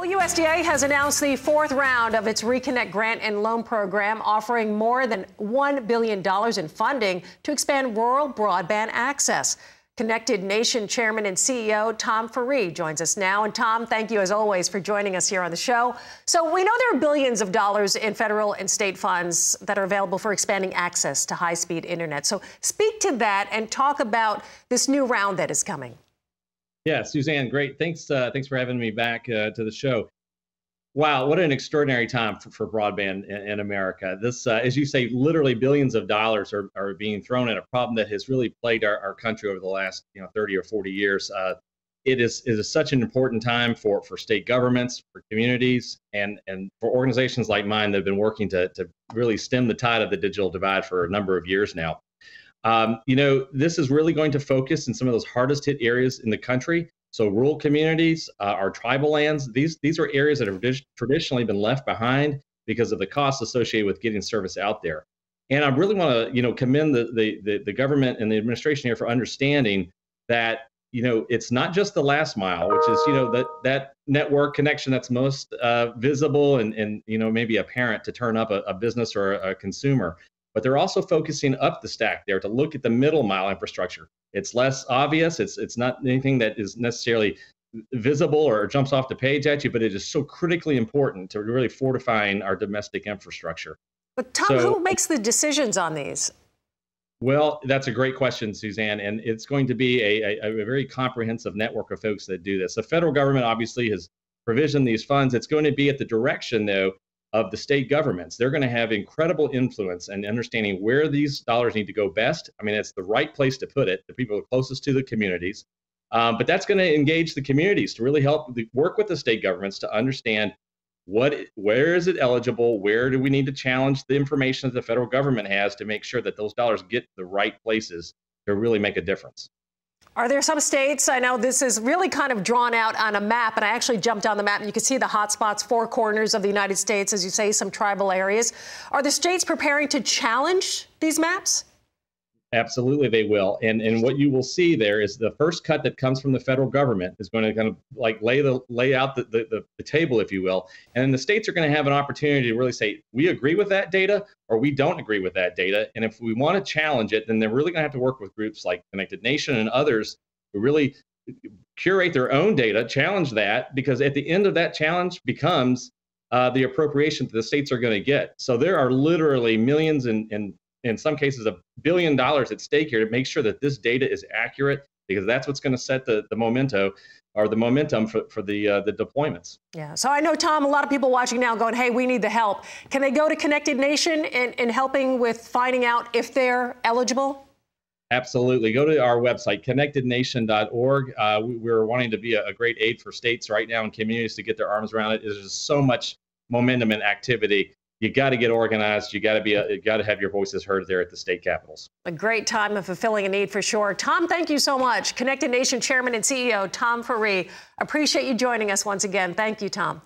Well, USDA has announced the fourth round of its Reconnect grant and loan program, offering more than $1 billion in funding to expand rural broadband access. Connected Nation Chairman and CEO Tom Ferree joins us now. And Tom, thank you as always for joining us here on the show. So we know there are billions of dollars in federal and state funds that are available for expanding access to high-speed internet. So speak to that and talk about this new round that is coming. Yeah, Suzanne, great. Thanks for having me back to the show. Wow, what an extraordinary time for broadband in America. This, as you say, literally billions of dollars are being thrown at a problem that has really plagued our country over the last 30 or 40 years. It is such an important time for state governments, for communities, and for organizations like mine that have been working to really stem the tide of the digital divide for a number of years now. This is really going to focus in some of those hardest hit areas in the country. So rural communities, our tribal lands, these are areas that have traditionally been left behind because of the costs associated with getting service out there. And I really want to, commend the government and the administration here for understanding that, it's not just the last mile, which is, that network connection that's most visible and maybe apparent to turn up a business or a consumer. But they're also focusing up the stack there to look at the middle mile infrastructure. It's less obvious. It's not anything that is necessarily visible or jumps off the page at you, but it is so critically important to really fortifying our domestic infrastructure. But Tom, who makes the decisions on these? Well, that's a great question, Suzanne, and it's going to be a very comprehensive network of folks that do this. The federal government obviously has provisioned these funds. It's going to be at the direction, though, of the state governments. They're going to have incredible influence in understanding where these dollars need to go best. I mean, it's the right place to put it. The people closest to the communities. But that's going to engage the communities to really help work with the state governments to understand where is it eligible, where do we need to challenge the information that the federal government has to make sure that those dollars get to the right places to really make a difference. Are there some states, I know this is really kind of drawn out on a map, and I actually jumped on the map and you can see the hot spots, 4 corners of the United States, as you say, some tribal areas. Are the states preparing to challenge these maps? Absolutely, they will. And what you will see there is the first cut that comes from the federal government is going to kind of like lay out the table, if you will. And the states are going to have an opportunity to really say, we agree with that data or we don't agree with that data. And if we want to challenge it, then they're really going to have to work with groups like Connected Nation and others who really curate their own data, challenge that, because at the end of that challenge becomes the appropriation that the states are going to get. So there are literally millions and in some cases, $1 billion at stake here to make sure that this data is accurate, because that's what's going to set the momentum for the deployments. Yeah. So I know, Tom, a lot of people watching now going, hey, we need the help. Can they go to Connected Nation in helping with finding out if they're eligible? Absolutely. Go to our website, connectednation.org. We're wanting to be a great aid for states right now and communities to get their arms around it. There's just so much momentum and activity. You got to get organized. You got to have your voices heard there at the state capitals. A great time of fulfilling a need for sure. Tom, thank you so much. Connected Nation Chairman and CEO Tom Ferree. Appreciate you joining us once again. Thank you, Tom.